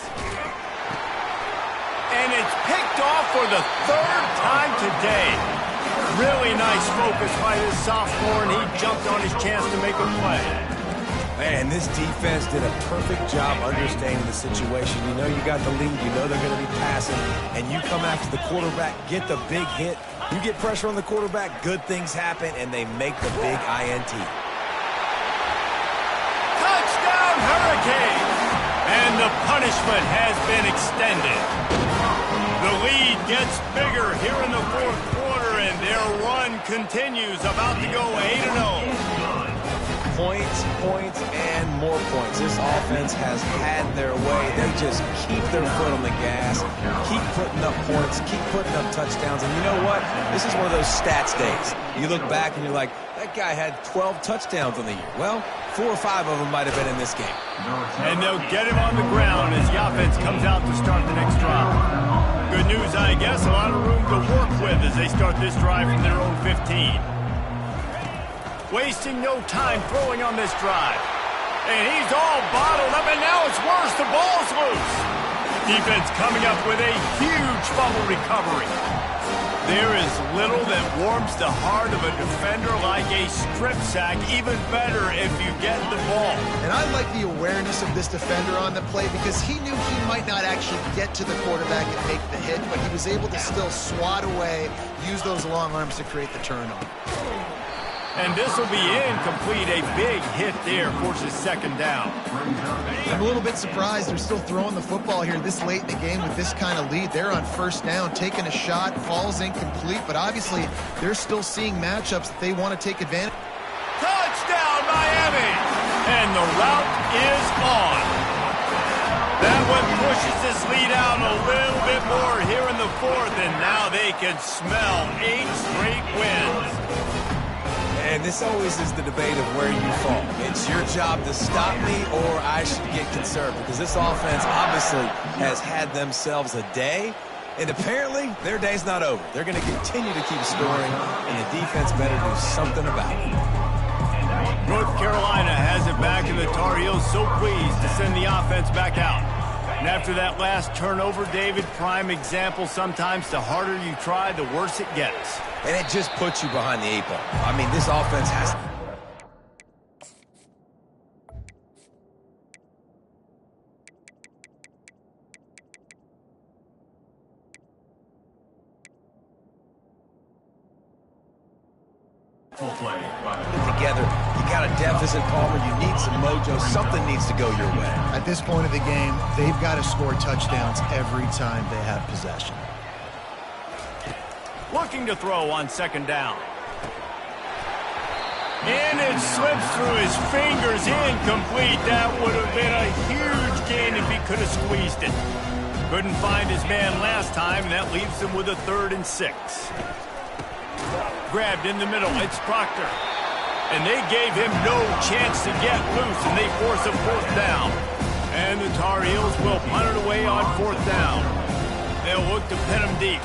And it's picked off for the 3rd time today. Really nice focus by this sophomore, and he jumped on his chance to make a play. Man, this defense did a perfect job understanding the situation. You know you got the lead. You know they're going to be passing. And you come after the quarterback, get the big hit. You get pressure on the quarterback, good things happen, and they make the big INT. Touchdown, Hurricanes! And the punishment has been extended. The lead gets bigger here in the 4th quarter, and their run continues, about to go 8-0. Points, points, and more points. This offense has had their way. They just keep their foot on the gas, keep putting up points, keep putting up touchdowns. And you know what? This is one of those stats days. You look back and you're like, that guy had 12 touchdowns on the year. Well, 4 or 5 of them might have been in this game. And they'll get him on the ground as the offense comes out to start the next drive. Good news, I guess, a lot of room to work with as they start this drive from their own 15. wasting no time throwing on this drive. And he's all bottled up, and now it's worse. The ball's loose. Defense coming up with a huge fumble recovery. There is little that warms the heart of a defender like a strip sack, even better if you get the ball. And I like the awareness of this defender on the play because he knew he might not actually get to the quarterback and make the hit, but he was able to still swat away, use those long arms to create the turnover. And this will be incomplete. A big hit there forces second down. I'm a little bit surprised they're still throwing the football here this late in the game with this kind of lead. They're on first down, taking a shot, falls incomplete, but obviously they're still seeing matchups that they want to take advantage. Touchdown, Miami! And the route is on. That one pushes this lead out a little bit more here in the fourth, and now they can smell 8 straight wins. And this always is the debate of where you fall. It's your job to stop me or I should get concerned because this offense obviously has had themselves a day, and apparently their day's not over. They're going to continue to keep scoring, and the defense better do something about it. North Carolina has it back, and the Tar Heels so pleased to send the offense back out. And after that last turnover, David, prime example, sometimes the harder you try, the worse it gets. And it just puts you behind the 8 ball. I mean, this offense has... Full play by together. You got a deficit, Palmer. You need some mojo. Something needs to go your way. At this point of the game, they've got to score touchdowns every time they have possession. Looking to throw on second down. And it slips through his fingers, incomplete. That would have been a huge gain if he could have squeezed it. Couldn't find his man last time, and that leaves him with a 3rd and 6. Grabbed in the middle, it's Proctor. And they gave him no chance to get loose, and they force a 4th down. And the Tar Heels will punt it away on 4th down. They'll look to pin him deep.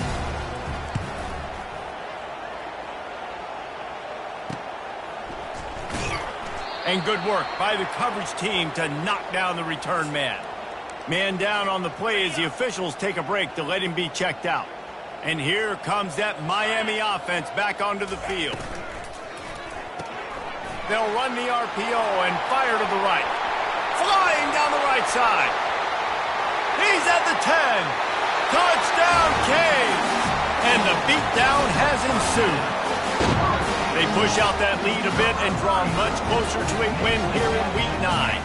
And good work by the coverage team to knock down the return man. Man down on the play as the officials take a break to let him be checked out. And here comes that Miami offense back onto the field. They'll run the RPO and fire to the right. Flying down the right side. He's at the 10. Touchdown, Canes. And the beatdown has ensued. They push out that lead a bit and draw much closer to a win here in Week 9.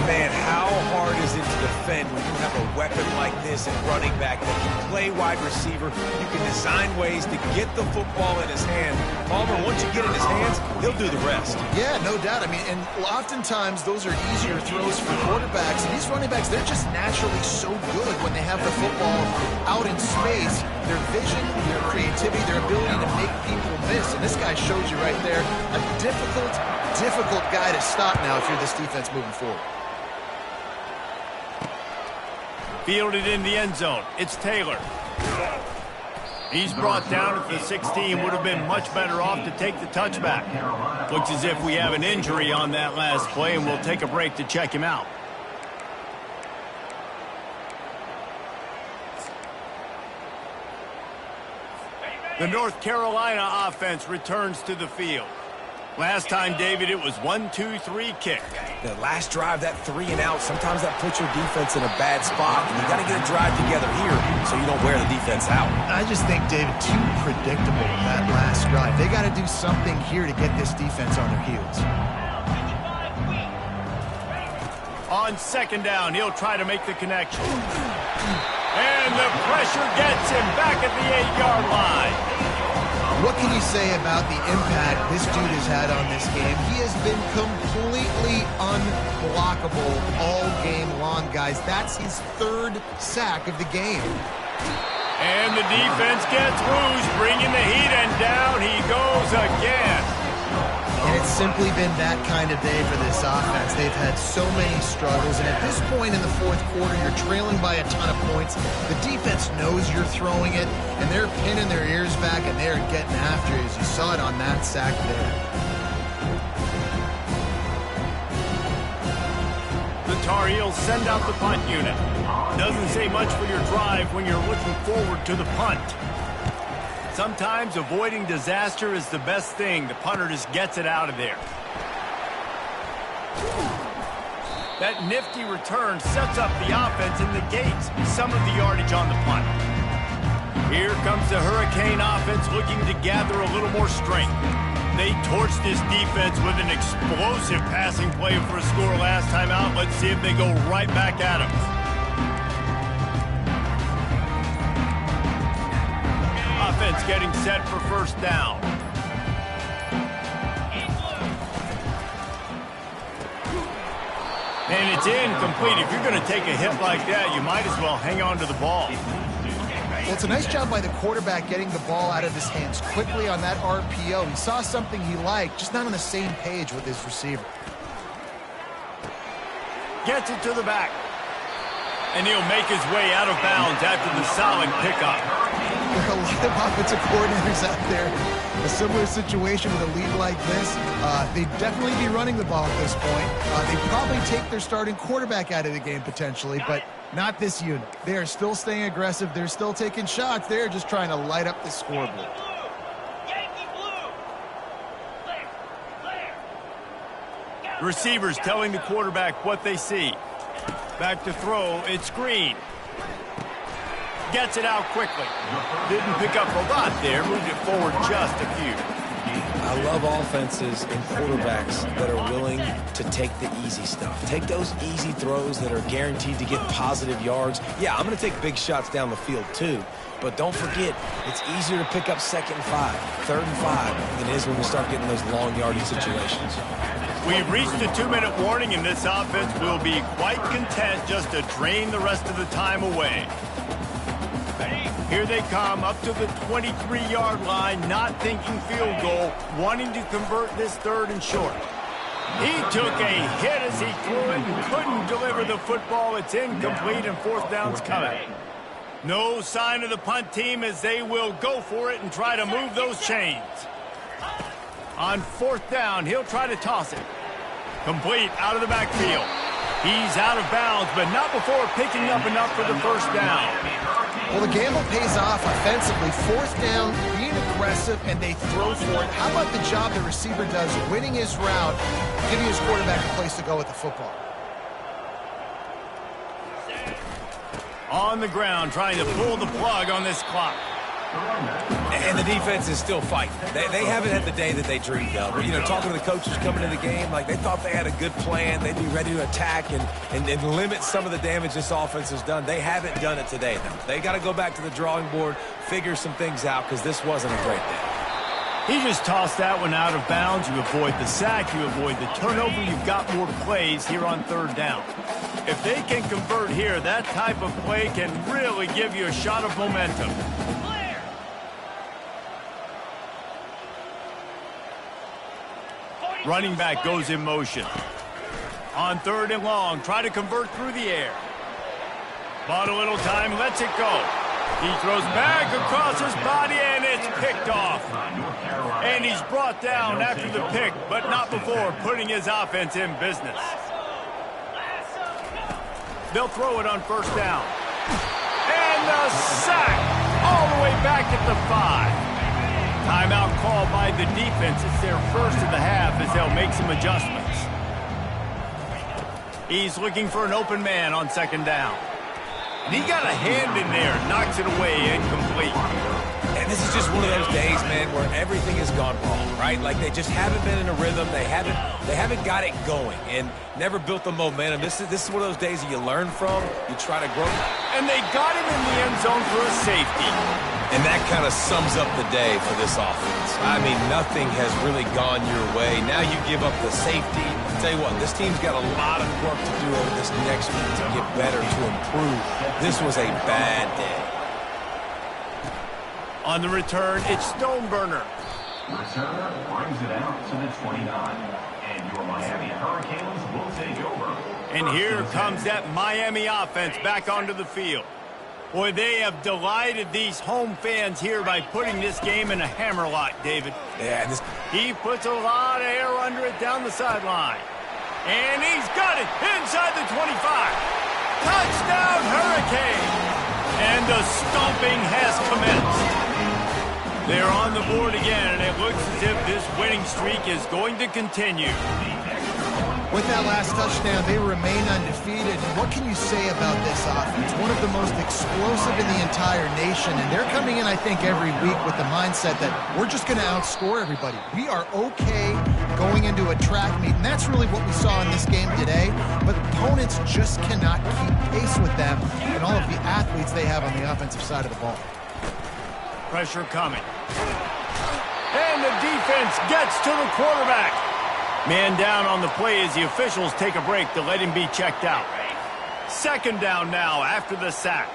Man, how hard is it to defend when you have a weapon like this at running back that can play wide receiver? You can design ways to get the football in his hand. Palmer, once you get it in his hands, he'll do the rest. Yeah, no doubt. I mean, and oftentimes those are easier throws for quarterbacks. And these running backs, they're just naturally so good when they have the football out in space. Their vision, their creativity, their ability to make people miss. And this guy shows you right there a difficult guy to stop now if you're this defense moving forward. Fielded in the end zone. It's Taylor. He's brought down at the 16. Would have been much better off to take the touchback. Looks as if we have an injury on that last play, and we'll take a break to check him out. The North Carolina offense returns to the field. Last time, David, it was 1-2-3 kick. The last drive, that 3 and out, sometimes that puts your defense in a bad spot. And you got to get a drive together here so you don't wear the defense out. I just think, David, too predictable that last drive. They got to do something here to get this defense on their heels. On second down, he'll try to make the connection. And the pressure gets him back at the 8-yard line. What can you say about the impact this dude has had on this game? He has been completely unblockable all game long, guys. That's his 3rd sack of the game. And the defense gets loose, bringing the heat, and down he goes again. And it's simply been that kind of day for this offense. They've had so many struggles, and at this point in the 4th quarter, you're trailing by a ton of points. The defense knows you're throwing it, and they're pinning their ears back, and they're getting after it, as you saw it on that sack there. Tar Heels send out the punt unit. Doesn't say much for your drive when you're looking forward to the punt. Sometimes avoiding disaster is the best thing. The punter just gets it out of there. That nifty return sets up the offense and negates some of the yardage on the punt. Here comes the Hurricane offense looking to gather a little more strength. They torched this defense with an explosive passing play for a score last time out. Let's see if they go right back at him. Offense getting set for first down. And it's incomplete. If you're going to take a hit like that, you might as well hang on to the ball. Well, it's a nice job by the quarterback getting the ball out of his hands quickly on that RPO. He saw something he liked, just not on the same page with his receiver. Gets it to the back. And he'll make his way out of bounds after the solid pickup. There are a lot of offensive coordinators out there. A similar situation with a lead like this, they'd definitely be running the ball at this point. They'd probably take their starting quarterback out of the game potentially, but not this unit. They are still staying aggressive. They're still taking shots. They're just trying to light up the scoreboard. Receivers telling the quarterback what they see. Back to throw, it's Green. Gets it out quickly. Didn't pick up a lot there, moved it forward just a few. I love offenses and quarterbacks that are willing to take the easy stuff. Take those easy throws that are guaranteed to get positive yards. Yeah, I'm going to take big shots down the field too, but don't forget, it's easier to pick up 2nd and 5, 3rd and 5 than it is when we start getting those long yardage situations. We've reached a 2-minute warning, and this offense will be quite content just to drain the rest of the time away. Here they come up to the 23-yard line, not thinking field goal, wanting to convert this 3rd and short. He took a hit as he threw it and couldn't deliver the football. It's incomplete and 4th down's coming. No sign of the punt team as they will go for it and try to move those chains. On 4th down, he'll try to toss it. Complete out of the backfield. He's out of bounds, but not before picking up enough for the 1st down. Well, the gamble pays off offensively. 4th down, being aggressive, and they throw for it. How about the job the receiver does, winning his route, giving his quarterback a place to go with the football? On the ground, trying to pull the plug on this clock. And the defense is still fighting. They haven't had the day that they dreamed of. But, you know, talking to the coaches coming into the game, like they thought they had a good plan. They'd be ready to attack and limit some of the damage this offense has done. They haven't done it today, though. They got to go back to the drawing board, figure some things out, because this wasn't a great day. He just tossed that one out of bounds. You avoid the sack, you avoid the turnover. You've got more plays here on 3rd down. If they can convert here, that type of play can really give you a shot of momentum. Running back goes in motion. On 3rd and long, try to convert through the air. Bought a little time, lets it go. He throws back across his body, and it's picked off. And he's brought down after the pick, but not before putting his offense in business. They'll throw it on 1st down. And the sack all the way back at the 5. Timeout called by the defense. It's their first of the half as they'll make some adjustments. He's looking for an open man on 2nd down. And he got a hand in there, knocks it away, incomplete. And this is just one of those days, man, where everything has gone wrong, right? Like they just haven't been in a rhythm. They haven't got it going and never built the momentum. This is one of those days that you learn from, you try to grow. And they got him in the end zone for a safety. And that kind of sums up the day for this offense. I mean, nothing has really gone your way. Now you give up the safety. I'll tell you what, this team's got a lot of work to do over this next week to get better, to improve. This was a bad day. On the return, it's Stoneburner. Returner brings it out to the 29. And your Miami Hurricanes will take over. And here comes that Miami offense back onto the field. Boy, they have delighted these home fans here by putting this game in a hammerlock, David. Yeah, He puts a lot of air under it down the sideline. And he's got it inside the 25. Touchdown, Hurricane. And the stomping has commenced. They're on the board again, and it looks as if this winning streak is going to continue. With that last touchdown, they remain undefeated. And what can you say about this offense? One of the most explosive in the entire nation. And they're coming in, I think, every week with the mindset that we're just going to outscore everybody. We are okay going into a track meet. And that's really what we saw in this game today. But opponents just cannot keep pace with them and all of the athletes they have on the offensive side of the ball. Pressure coming. And the defense gets to the quarterback. Man down on the play as the officials take a break to let him be checked out. Second down now after the sack.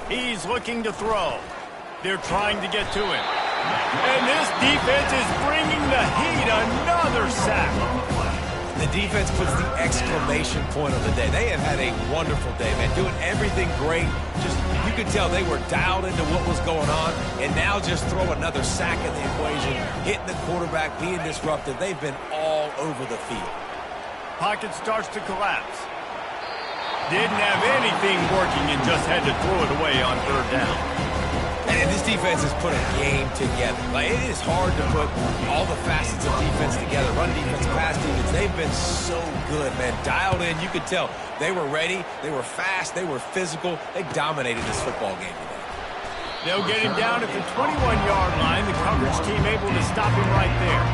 He's looking to throw. They're trying to get to him. And this defense is bringing the heat. Another sack. The defense puts the exclamation point on the day. They have had a wonderful day, man, doing everything great. Just, you could tell they were dialed into what was going on, and now just throw another sack in the equation, hitting the quarterback, being disruptive. They've been all over the field. Pocket starts to collapse. Didn't have anything working and just had to throw it away on third down. And this defense has put a game together. Like, it is hard to put all the facets of defense together. Run defense, pass defense. They've been so good, man. Dialed in. You could tell they were ready. They were fast. They were physical. They dominated this football game today. They'll get him down at the 21-yard line. The coverage team able to stop him right there.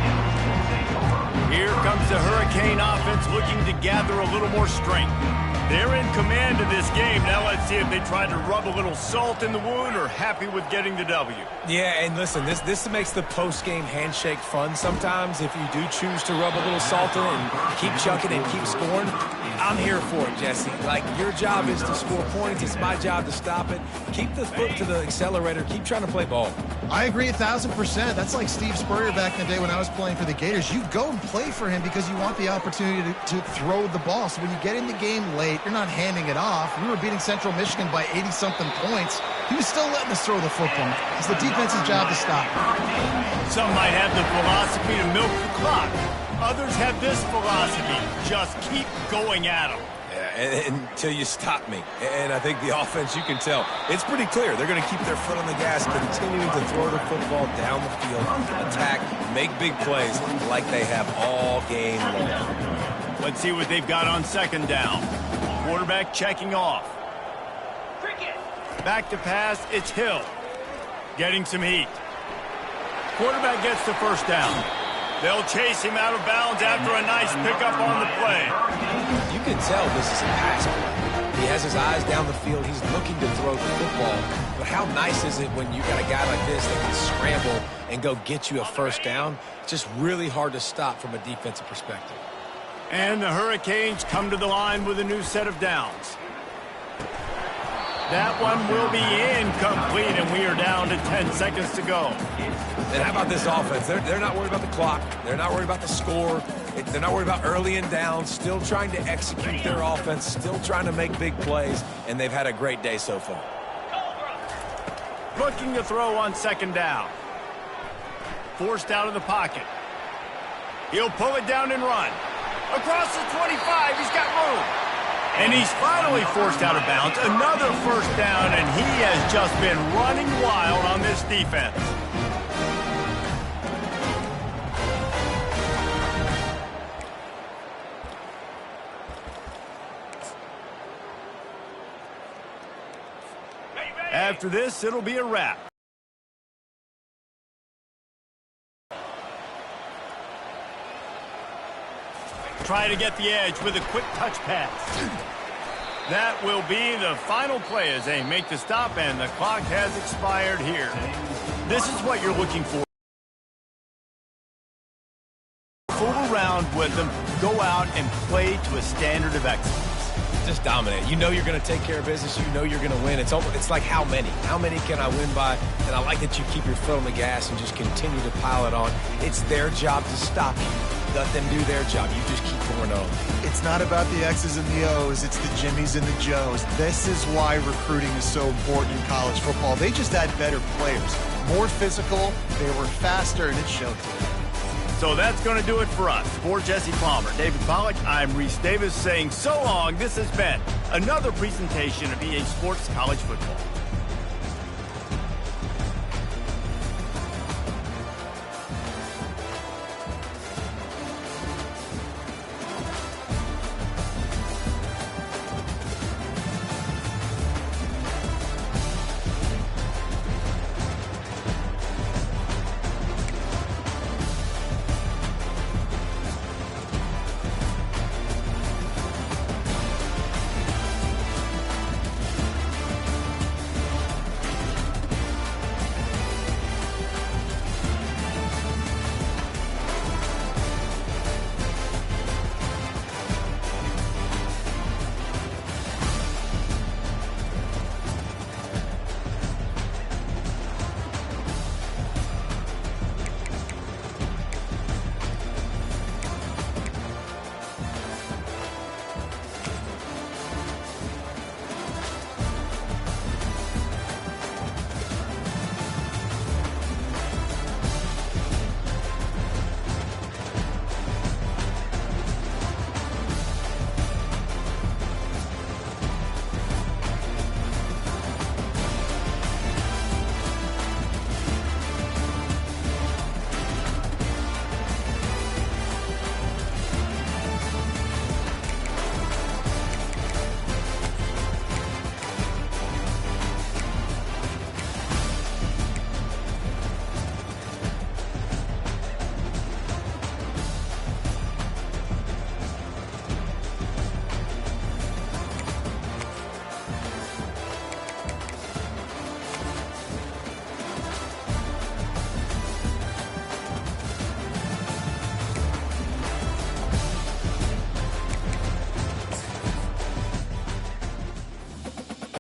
Here comes the Hurricane offense looking to gather a little more strength. They're in command of this game. Now let's see if they try to rub a little salt in the wound or happy with getting the W. Yeah, and listen, this makes the post-game handshake fun sometimes. If you do choose to rub a little salt in it and keep chucking and keep scoring, I'm here for it, Jesse. Like, your job is to score points. It's my job to stop it. Keep the foot to the accelerator. Keep trying to play ball. I agree 1,000%. That's like Steve Spurrier back in the day when I was playing for the Gators. You go and play for him because you want the opportunity to throw the ball. So when you get in the game late, you're not handing it off. We were beating Central Michigan by 80-something points. He was still letting us throw the football. It's the defense's job to stop. Some might have the philosophy to milk the clock. Others have this philosophy. Just keep going at them. Yeah, until you stop me. And I think the offense, you can tell, it's pretty clear. They're going to keep their foot on the gas, continuing to throw the football down the field, attack, make big plays like they have all game long. Let's see what they've got on second down. Quarterback checking off. Back to pass, it's Hill. Getting some heat. Quarterback gets the first down. They'll chase him out of bounds after a nice pickup on the play. You can tell this is a pass play. He has his eyes down the field. He's looking to throw the football. But how nice is it when you got a guy like this that can scramble and go get you a first down? It's just really hard to stop from a defensive perspective. And the Hurricanes come to the line with a new set of downs. That one will be incomplete, and we are down to 10 seconds to go. And how about this offense? They're not worried about the clock. They're not worried about the score. They're not worried about early and down. Still trying to execute their offense. Still trying to make big plays. And they've had a great day so far. Looking to throw on second down. Forced out of the pocket. He'll pull it down and run. Across the 25, he's got room. And he's finally forced out of bounds. Another first down, and he has just been running wild on this defense. After this, it'll be a wrap. Try to get the edge with a quick touch pass. That will be the final play as they make the stop, and the clock has expired here. This is what you're looking for. Fool around with them, go out and play to a standard of excellence. Just dominate. You know you're going to take care of business. You know you're going to win. It's like how many? How many can I win by? And I like that you keep your foot on the gas and just continue to pile it on. It's their job to stop you. Let them do their job. You just keep going on. It's not about the X's and the O's. It's the Jimmies and the Joes. This is why recruiting is so important in college football. They just had better players. More physical. They were faster, and it showed. So that's going to do it for us. For Jesse Palmer, David Pollack, I'm Reese Davis saying so long. This has been another presentation of EA Sports College Football.